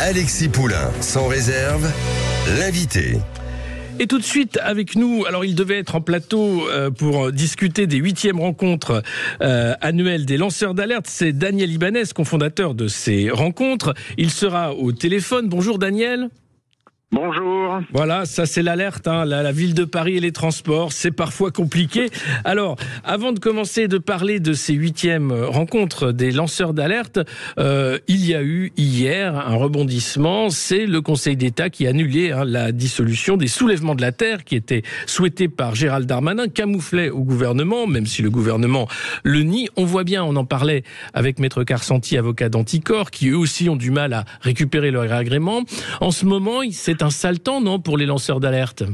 Alexis Poulain, sans réserve, l'invité. Et tout de suite avec nous, alors il devait être en plateau pour discuter des 8e rencontres annuelles des lanceurs d'alerte. C'est Daniel Ibanez, cofondateur de ces rencontres. Il sera au téléphone. Bonjour Daniel. Bonjour. Voilà, ça c'est l'alerte, hein, la ville de Paris et les transports, c'est parfois compliqué. Alors, avant de commencer de parler de ces 8e rencontres des lanceurs d'alerte, il y a eu hier un rebondissement, c'est le Conseil d'État qui a annulé la dissolution des soulèvements de la terre qui était souhaitée par Gérald Darmanin, camouflé au gouvernement, même si le gouvernement le nie. On voit bien, on en parlait avec Maître Carsanti, avocat d'Anticor, qui eux aussi ont du mal à récupérer leur agrément. En ce moment, c'est un sale temps, non, pour les lanceurs d'alerte?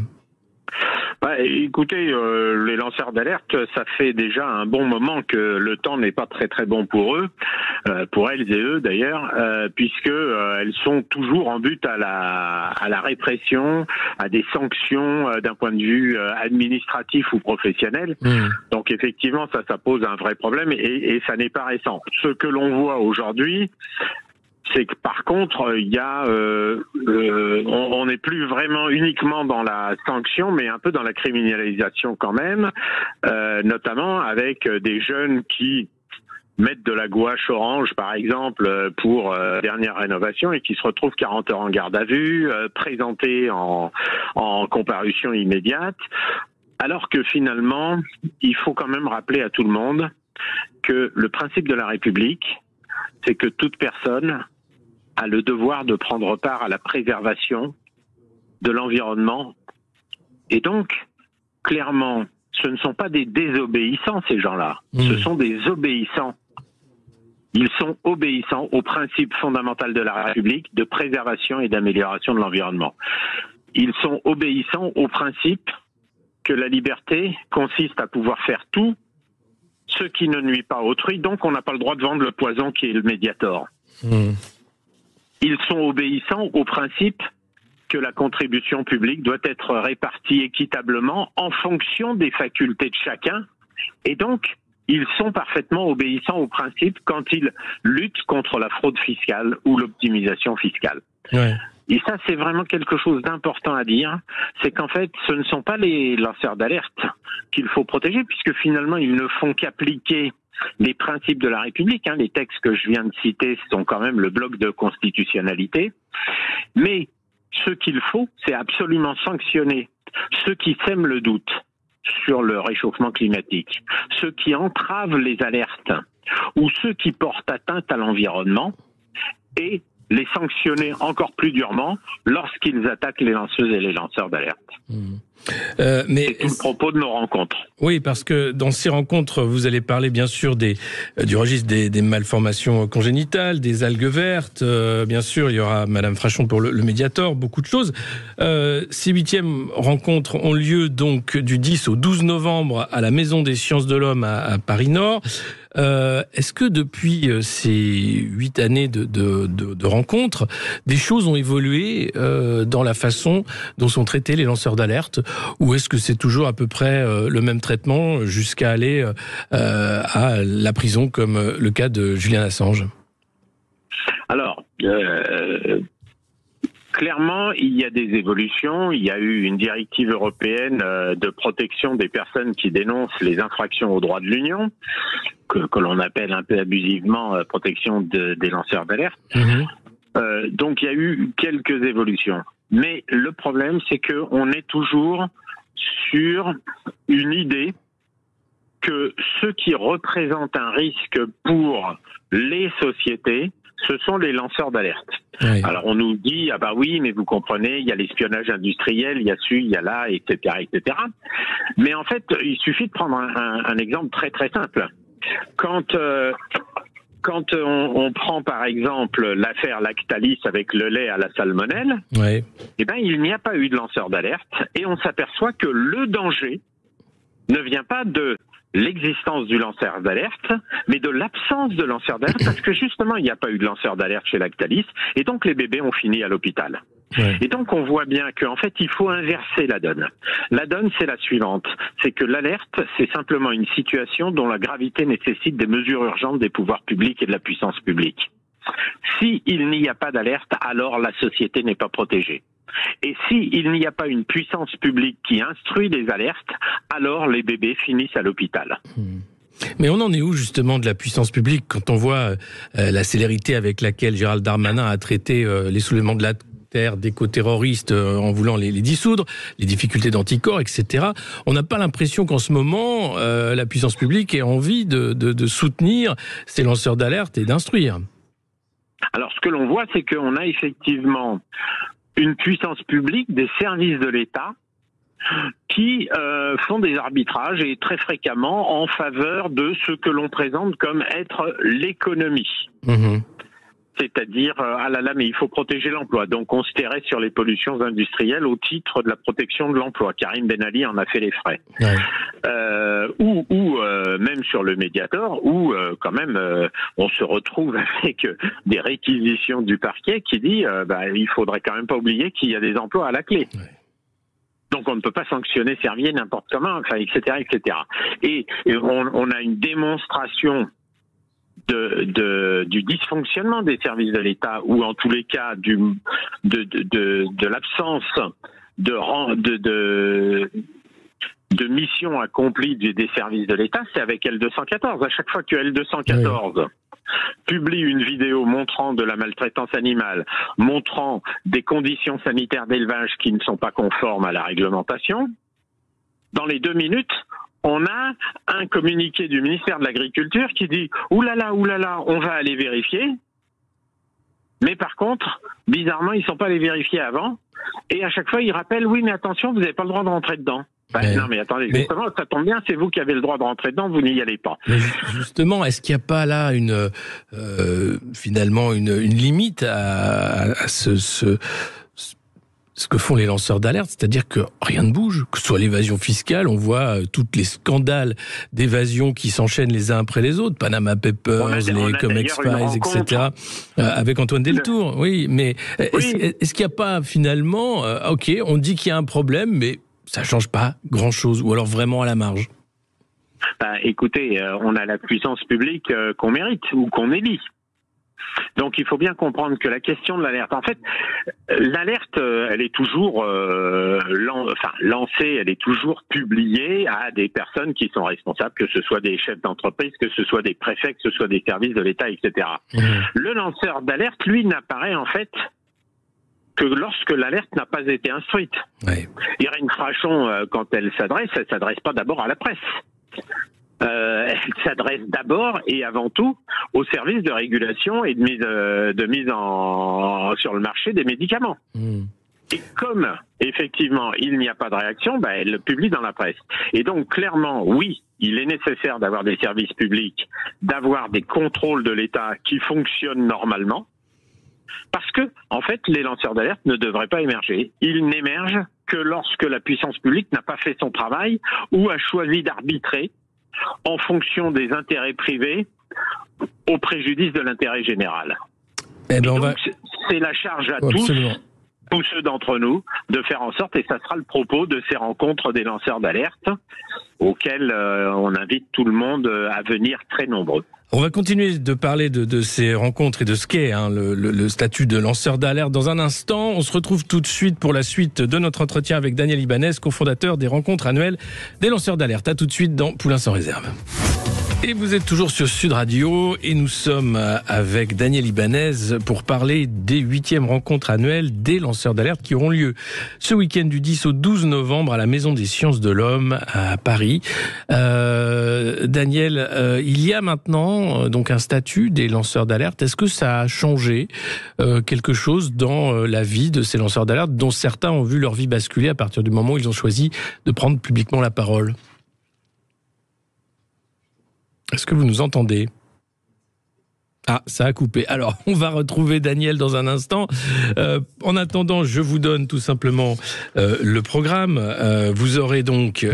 Écoutez, les lanceurs d'alerte, ça fait déjà un bon moment que le temps n'est pas très très bon pour eux, pour elles et eux d'ailleurs, puisque elles sont toujours en but à la répression, à des sanctions d'un point de vue administratif ou professionnel. Donc effectivement, ça pose un vrai problème et ça n'est pas récent. Ce que l'on voit aujourd'hui, c'est que par contre, il y a, on n'est plus vraiment uniquement dans la sanction, mais un peu dans la criminalisation quand même, notamment avec des jeunes qui mettent de la gouache orange, par exemple, pour dernière rénovation et qui se retrouvent 40 heures en garde à vue, présentés en comparution immédiate, alors que finalement, il faut quand même rappeler à tout le monde que le principe de la République, c'est que toute personne a le devoir de prendre part à la préservation de l'environnement. Et donc, clairement, ce ne sont pas des désobéissants, ces gens-là. Ce sont des obéissants. Ils sont obéissants au principe fondamental de la République de préservation et d'amélioration de l'environnement. Ils sont obéissants au principe que la liberté consiste à pouvoir faire tout ce qui ne nuit pas à autrui. Donc, on n'a pas le droit de vendre le poison qui est le Mediator. Ils sont obéissants au principe que la contribution publique doit être répartie équitablement en fonction des facultés de chacun. Et donc, ils sont parfaitement obéissants au principe quand ils luttent contre la fraude fiscale ou l'optimisation fiscale. Ouais. Et ça, c'est vraiment quelque chose d'important à dire. C'est qu'en fait, ce ne sont pas les lanceurs d'alerte qu'il faut protéger, puisque finalement, ils ne font qu'appliquer les principes de la République. Les textes que je viens de citer sont quand même le bloc de constitutionnalité. Mais ce qu'il faut, c'est absolument sanctionner ceux qui sèment le doute sur le réchauffement climatique, ceux qui entravent les alertes ou ceux qui portent atteinte à l'environnement, et les sanctionner encore plus durement lorsqu'ils attaquent les lanceuses et les lanceurs d'alerte. Mais c'est tout le propos de nos rencontres. Oui, parce que dans ces rencontres, vous allez parler bien sûr du registre des malformations congénitales, des algues vertes, bien sûr, il y aura Madame Frachon pour le Mediator, beaucoup de choses. Ces 8e rencontres ont lieu donc du 10 au 12 novembre à la Maison des Sciences de l'Homme à Paris-Nord. Est-ce que depuis ces 8 années de rencontres, des choses ont évolué dans la façon dont sont traités les lanceurs d'alerte, ou est-ce que c'est toujours à peu près le même traitement jusqu'à aller à la prison, comme le cas de Julian Assange? Alors, clairement, il y a des évolutions. Il y a eu une directive européenne de protection des personnes qui dénoncent les infractions aux droits de l'Union, que l'on appelle un peu abusivement protection des lanceurs d'alerte. Donc, il y a eu quelques évolutions. Mais le problème, c'est qu'on est toujours sur une idée que ceux qui représentent un risque pour les sociétés, ce sont les lanceurs d'alerte. Oui. Alors on nous dit, ah bah oui, mais vous comprenez, il y a l'espionnage industriel, il y a ci, il y a là, etc., etc. Mais en fait, il suffit de prendre un exemple très très simple. Quand on prend par exemple l'affaire Lactalis avec le lait à la salmonelle, oui, eh ben il n'y a pas eu de lanceur d'alerte et on s'aperçoit que le danger ne vient pas de l'existence du lanceur d'alerte, mais de l'absence de lanceur d'alerte, parce que justement, il n'y a pas eu de lanceur d'alerte chez Lactalis, et donc les bébés ont fini à l'hôpital. Ouais. Et donc on voit bien qu'en fait, il faut inverser la donne. La donne, c'est la suivante, c'est que l'alerte, c'est simplement une situation dont la gravité nécessite des mesures urgentes des pouvoirs publics et de la puissance publique. S'il n'y a pas d'alerte, alors la société n'est pas protégée. Et s'il n'y a pas une puissance publique qui instruit les alertes, alors les bébés finissent à l'hôpital. Mais on en est où justement de la puissance publique quand on voit la célérité avec laquelle Gérald Darmanin a traité les soulèvements de la terre d'éco-terroristes en voulant les dissoudre, les difficultés d'anticorps, etc. On n'a pas l'impression qu'en ce moment, la puissance publique ait envie de soutenir ces lanceurs d'alerte et d'instruire. Alors ce que l'on voit, c'est qu'on a effectivement une puissance publique, des services de l'État qui font des arbitrages et très fréquemment en faveur de ce que l'on présente comme être l'économie. Mmh. C'est-à-dire, ah là là, mais il faut protéger l'emploi. Donc on se tairait sur les pollutions industrielles au titre de la protection de l'emploi. Karim Ben Ali en a fait les frais. Ouais. Ou même sur le Mediator, où quand même on se retrouve avec des réquisitions du parquet qui dit il faudrait quand même pas oublier qu'il y a des emplois à la clé. Ouais. Donc on ne peut pas sanctionner Servier n'importe comment, enfin, etc., etc. Et on a une démonstration du dysfonctionnement des services de l'État, ou en tous les cas de l'absence de mission accomplie des services de l'État, c'est avec L214. À chaque fois que L214 publie une vidéo montrant de la maltraitance animale, montrant des conditions sanitaires d'élevage qui ne sont pas conformes à la réglementation, dans les 2 minutes, on a un communiqué du ministère de l'Agriculture qui dit « Oulala, on va aller vérifier ». Mais par contre, bizarrement, ils ne sont pas allés vérifier avant. Et à chaque fois, ils rappellent « Oui, mais attention, vous n'avez pas le droit de rentrer dedans ». Non, mais attendez, justement, ça tombe bien, c'est vous qui avez le droit de rentrer dedans, vous n'y allez pas. Mais justement, est-ce qu'il n'y a pas là finalement une limite à ce que font les lanceurs d'alerte, c'est-à-dire que rien ne bouge, que ce soit l'évasion fiscale, on voit tous les scandales d'évasion qui s'enchaînent les uns après les autres, Panama Papers, les Comex Files, etc., avec Antoine Deltour, oui, mais est-ce qu'il n'y a pas finalement, ok, on dit qu'il y a un problème, mais ça ne change pas grand-chose, ou alors vraiment à la marge? Écoutez, on a la puissance publique qu'on mérite, ou qu'on élit. Donc il faut bien comprendre que la question de l'alerte, en fait, l'alerte, elle est toujours lancée, elle est toujours publiée à des personnes qui sont responsables, que ce soit des chefs d'entreprise, que ce soit des préfets, que ce soit des services de l'État, etc. Le lanceur d'alerte, lui, n'apparaît en fait que lorsque l'alerte n'a pas été instruite. Ouais. Irène Frachon, quand elle s'adresse pas d'abord à la presse. Elle s'adresse d'abord et avant tout aux services de régulation et de mise sur le marché des médicaments. Et comme, effectivement, il n'y a pas de réaction, elle le publie dans la presse. Et donc, clairement, oui, il est nécessaire d'avoir des services publics, d'avoir des contrôles de l'État qui fonctionnent normalement, parce que, en fait, les lanceurs d'alerte ne devraient pas émerger. Ils n'émergent que lorsque la puissance publique n'a pas fait son travail ou a choisi d'arbitrer en fonction des intérêts privés au préjudice de l'intérêt général. C'est la charge à tous ceux d'entre nous, de faire en sorte, et ça sera le propos de ces rencontres des lanceurs d'alerte, auxquelles on invite tout le monde à venir très nombreux. On va continuer de parler de ces rencontres et de ce qu'est le statut de lanceur d'alerte dans un instant. On se retrouve tout de suite pour la suite de notre entretien avec Daniel Ibanez, cofondateur des rencontres annuelles des lanceurs d'alerte. À tout de suite dans Poulain sans réserve. Et vous êtes toujours sur Sud Radio et nous sommes avec Daniel Ibanez pour parler des 8e rencontres annuelles des lanceurs d'alerte qui auront lieu ce week-end du 10 au 12 novembre à la Maison des Sciences de l'Homme à Paris. Daniel, il y a maintenant donc un statut des lanceurs d'alerte. Est-ce que ça a changé quelque chose dans la vie de ces lanceurs d'alerte dont certains ont vu leur vie basculer à partir du moment où ils ont choisi de prendre publiquement la parole ? Est-ce que vous nous entendez ? Ah, ça a coupé. Alors, on va retrouver Daniel dans un instant. En attendant, je vous donne tout simplement le programme. Vous aurez donc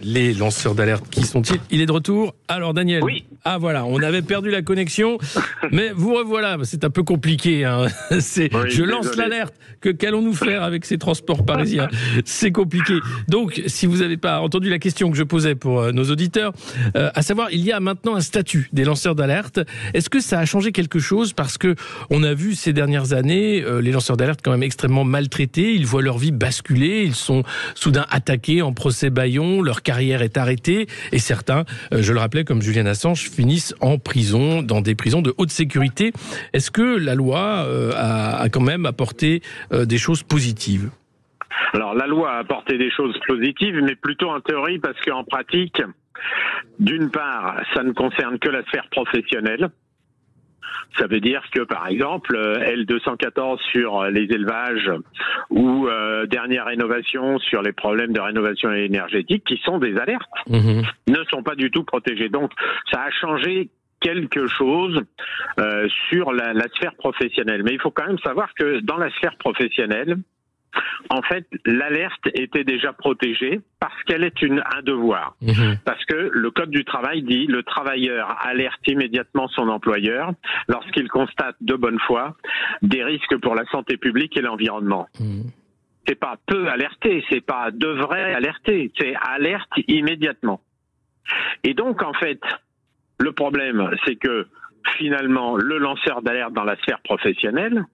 les lanceurs d'alerte. Qui sont-ils ? Il est de retour. Alors, Daniel. Oui. Ah, voilà, on avait perdu la connexion. Mais vous revoilà. C'est un peu compliqué. Hein. Je lance l'alerte. Qu'allons-nous faire avec ces transports parisiens ? C'est compliqué. Donc, si vous n'avez pas entendu la question que je posais pour nos auditeurs, à savoir, il y a maintenant un statut des lanceurs d'alerte. Est-ce que ça ça a changé quelque chose parce que on a vu ces dernières années les lanceurs d'alerte quand même extrêmement maltraités. Ils voient leur vie basculer. Ils sont soudain attaqués en procès bâillon. Leur carrière est arrêtée et certains, je le rappelais, comme Julian Assange, finissent en prison, dans des prisons de haute sécurité. Est-ce que la loi a quand même apporté des choses positives ? Alors, la loi a apporté des choses positives, mais plutôt en théorie, parce qu'en pratique, d'une part, ça ne concerne que la sphère professionnelle. Ça veut dire que, par exemple, L214 sur les élevages ou dernière rénovation sur les problèmes de rénovation énergétique, qui sont des alertes, ne sont pas du tout protégés. Donc, ça a changé quelque chose sur la sphère professionnelle. Mais il faut quand même savoir que dans la sphère professionnelle, en fait, l'alerte était déjà protégée parce qu'elle est un devoir. Parce que le Code du travail dit le travailleur alerte immédiatement son employeur lorsqu'il constate de bonne foi des risques pour la santé publique et l'environnement. C'est pas peut alerter, c'est pas devrait alerter, c'est alerte immédiatement. Et donc, en fait, le problème, c'est que finalement, le lanceur d'alerte dans la sphère professionnelle,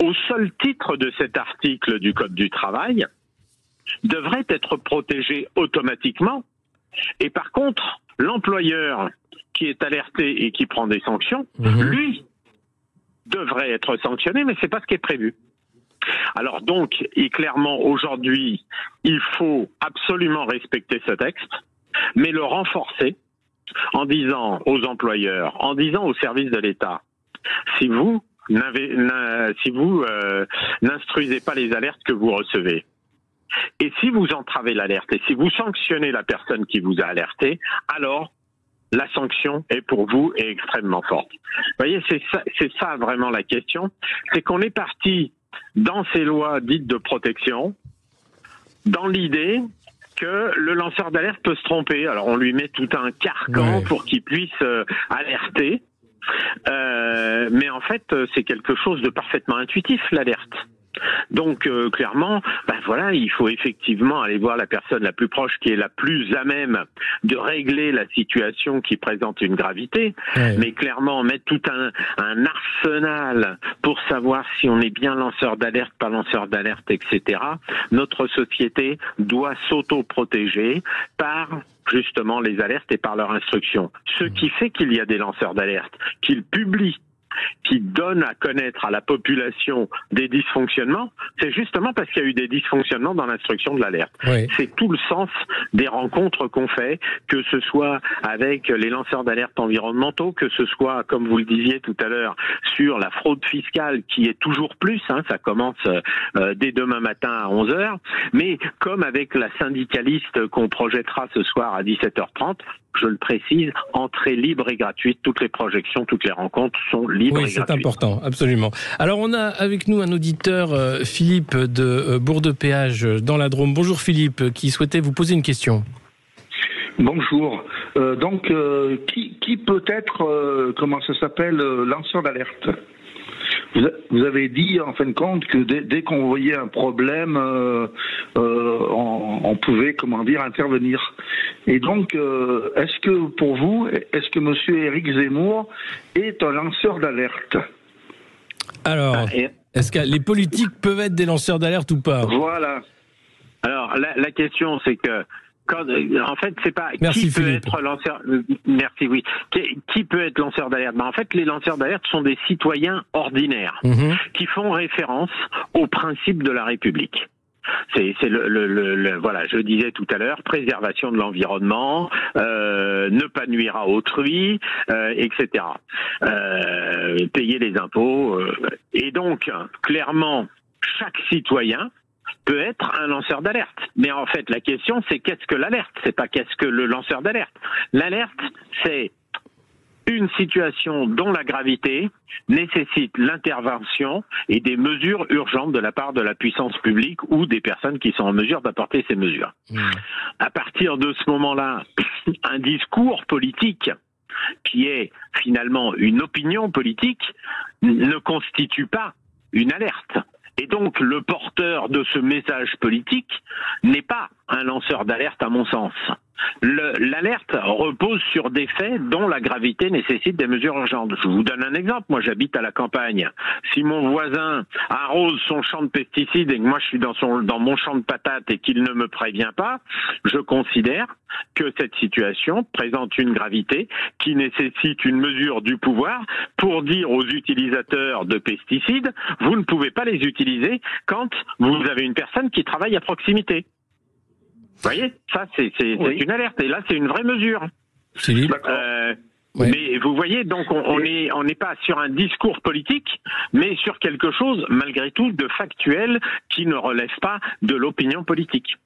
au seul titre de cet article du Code du travail, devrait être protégé automatiquement. Et par contre, l'employeur qui est alerté et qui prend des sanctions, lui, devrait être sanctionné, mais c'est pas ce qui est prévu. Alors donc, et clairement, aujourd'hui, il faut absolument respecter ce texte, mais le renforcer en disant aux employeurs, en disant aux services de l'État, si vous n'instruisez pas les alertes que vous recevez, et si vous entravez l'alerte, et si vous sanctionnez la personne qui vous a alerté, alors la sanction est pour vous est extrêmement forte. Vous voyez, c'est ça vraiment la question, c'est qu'on est parti dans ces lois dites de protection, dans l'idée que le lanceur d'alerte peut se tromper. Alors on lui met tout un carcan pour qu'il puisse alerter. Mais en fait, c'est quelque chose de parfaitement intuitif, l'alerte. Donc clairement, voilà, il faut effectivement aller voir la personne la plus proche qui est la plus à même de régler la situation qui présente une gravité, mais clairement mettre tout un arsenal pour savoir si on est bien lanceur d'alerte, pas lanceur d'alerte, etc. Notre société doit s'auto-protéger par justement les alertes et par leur instruction. Ce qui fait qu'il y a des lanceurs d'alerte, qu'ils publient, qui donne à connaître à la population des dysfonctionnements, c'est justement parce qu'il y a eu des dysfonctionnements dans l'instruction de l'alerte. C'est tout le sens des rencontres qu'on fait, que ce soit avec les lanceurs d'alerte environnementaux, que ce soit, comme vous le disiez tout à l'heure, sur la fraude fiscale qui est toujours plus, ça commence dès demain matin à 11h, mais comme avec la syndicaliste qu'on projettera ce soir à 17h30, je le précise, entrée libre et gratuite. Toutes les projections, toutes les rencontres sont libres et gratuites. Oui, c'est important, absolument. Alors, on a avec nous un auditeur, Philippe de Bourg-de-Péage, dans la Drôme. Bonjour Philippe, qui souhaitait vous poser une question. Bonjour. Qui peut être, lanceur d'alerte ? Vous avez dit, en fin de compte, que dès qu'on voyait un problème, on pouvait, intervenir. Et donc, est-ce que Monsieur Éric Zemmour est un lanceur d'alerte ? Alors, est-ce que les politiques peuvent être des lanceurs d'alerte ou pas ? Voilà. Alors, la question, c'est que en fait, c'est pas qui peut être lanceur. Merci, oui. Qui peut être lanceur d'alerte ? En fait, les lanceurs d'alerte sont des citoyens ordinaires qui font référence aux principes de la République. C'est voilà, je disais tout à l'heure, préservation de l'environnement, ne pas nuire à autrui, etc. Payer les impôts. Et donc, clairement, chaque citoyen peut être un lanceur d'alerte. Mais en fait, la question, c'est qu'est-ce que l'alerte ? C'est pas qu'est-ce que le lanceur d'alerte. L'alerte, c'est une situation dont la gravité nécessite l'intervention et des mesures urgentes de la part de la puissance publique ou des personnes qui sont en mesure d'apporter ces mesures. À partir de ce moment-là, un discours politique qui est finalement une opinion politique ne constitue pas une alerte. Et donc, le porteur de ce message politique n'est pas un lanceur d'alerte, à mon sens. L'alerte repose sur des faits dont la gravité nécessite des mesures urgentes. Je vous donne un exemple. Moi, j'habite à la campagne. Si mon voisin arrose son champ de pesticides et que moi, je suis dans mon champ de patates et qu'il ne me prévient pas, je considère que cette situation présente une gravité qui nécessite une mesure du pouvoir pour dire aux utilisateurs de pesticides, vous ne pouvez pas les utiliser quand vous avez une personne qui travaille à proximité. Vous voyez, ça c'est une alerte et là c'est une vraie mesure. Philippe, ouais. Mais vous voyez, donc on n'est pas sur un discours politique, mais sur quelque chose malgré tout de factuel qui ne relève pas de l'opinion politique.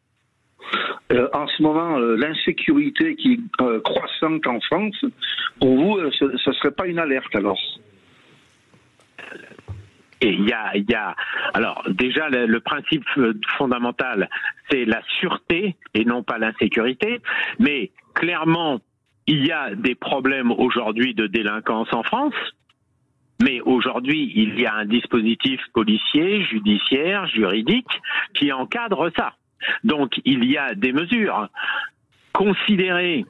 En ce moment, l'insécurité qui est croissante en France, pour vous, ce ne serait pas une alerte alors? Et il y a, alors déjà le principe fondamental, c'est la sûreté et non pas l'insécurité. Mais clairement, il y a des problèmes aujourd'hui de délinquance en France. Mais aujourd'hui, il y a un dispositif policier, judiciaire, juridique qui encadre ça. Donc il y a des mesures. Considérer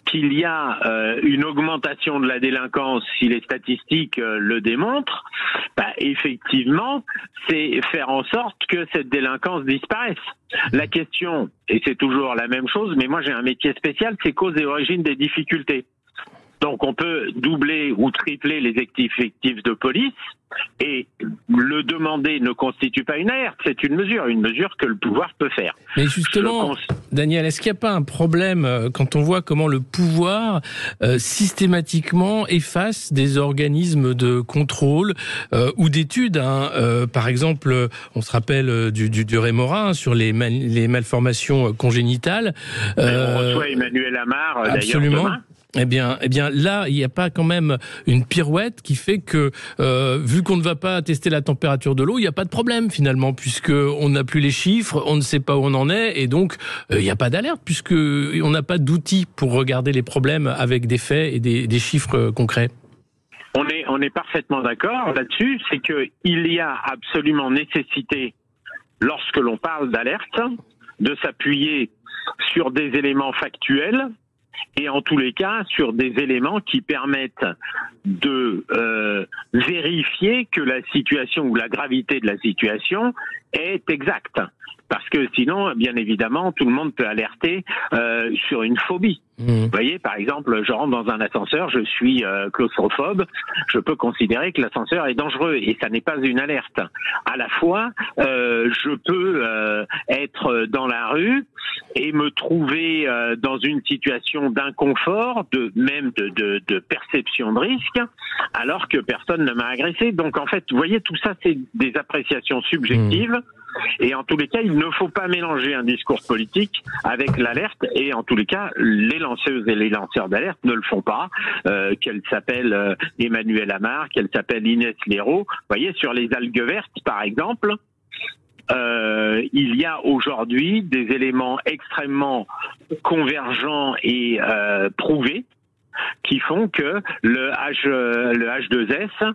qu'il y a une augmentation de la délinquance, si les statistiques le démontrent, effectivement, c'est faire en sorte que cette délinquance disparaisse. La question, et c'est toujours la même chose, mais moi j'ai un métier spécial, c'est cause et origine des difficultés. Donc on peut doubler ou tripler les effectifs de police et le demander ne constitue pas une alerte, c'est une mesure que le pouvoir peut faire. Mais justement, Daniel, est-ce qu'il n'y a pas un problème quand on voit comment le pouvoir systématiquement efface des organismes de contrôle ou d'études par exemple, on se rappelle du Rémora sur les malformations congénitales. On reçoit Emmanuel Amar d'ailleurs demain. Eh bien, là, il n'y a pas quand même une pirouette qui fait que, vu qu'on ne va pas tester la température de l'eau, il n'y a pas de problème finalement, puisque on n'a plus les chiffres, on ne sait pas où on en est, et donc il n'y a pas d'alerte, puisque on n'a pas d'outils pour regarder les problèmes avec des faits et des chiffres concrets. On est parfaitement d'accord là-dessus, c'est que il y a absolument nécessité, lorsque l'on parle d'alerte, de s'appuyer sur des éléments factuels. Et en tous les cas, sur des éléments qui permettent de vérifier que la situation ou la gravité de la situation est exacte. Parce que sinon, bien évidemment, tout le monde peut alerter sur une phobie. Vous voyez, par exemple, je rentre dans un ascenseur, je suis claustrophobe, je peux considérer que l'ascenseur est dangereux et ça n'est pas une alerte. À la fois, je peux être dans la rue et me trouver dans une situation d'inconfort, de perception de risque, alors que personne ne m'a agressé. Donc en fait, vous voyez, tout ça, c'est des appréciations subjectives. Et en tous les cas, il ne faut pas mélanger un discours politique avec l'alerte. Et en tous les cas, les lanceuses et les lanceurs d'alerte ne le font pas. Qu'elle s'appelle Emmanuel Amar, qu'elle s'appelle Inès Léraud. Vous voyez, sur les algues vertes, par exemple, il y a aujourd'hui des éléments extrêmement convergents et prouvés qui font que le H2S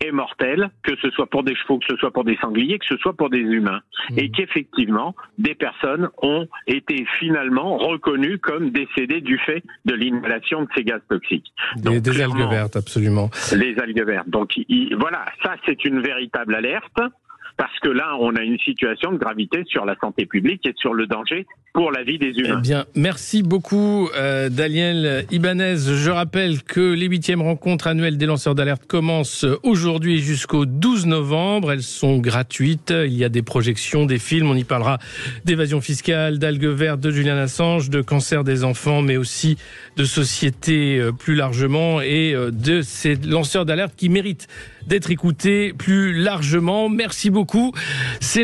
est mortel, que ce soit pour des chevaux, que ce soit pour des sangliers, que ce soit pour des humains. Et qu'effectivement, des personnes ont été finalement reconnues comme décédées du fait de l'inhalation de ces gaz toxiques. Donc, des algues vertes, absolument. Les algues vertes. Donc voilà, ça c'est une véritable alerte. Parce que là, on a une situation de gravité sur la santé publique et sur le danger pour la vie des humains. Eh bien, merci beaucoup, Daniel Ibanez. Je rappelle que les 8e rencontres annuelles des lanceurs d'alerte commencent aujourd'hui jusqu'au 12 novembre. Elles sont gratuites. Il y a des projections, des films. On y parlera d'évasion fiscale, d'algues vertes, de Julian Assange, de cancer des enfants, mais aussi de société plus largement et de ces lanceurs d'alerte qui méritent d'être écoutés plus largement. Merci beaucoup. C'est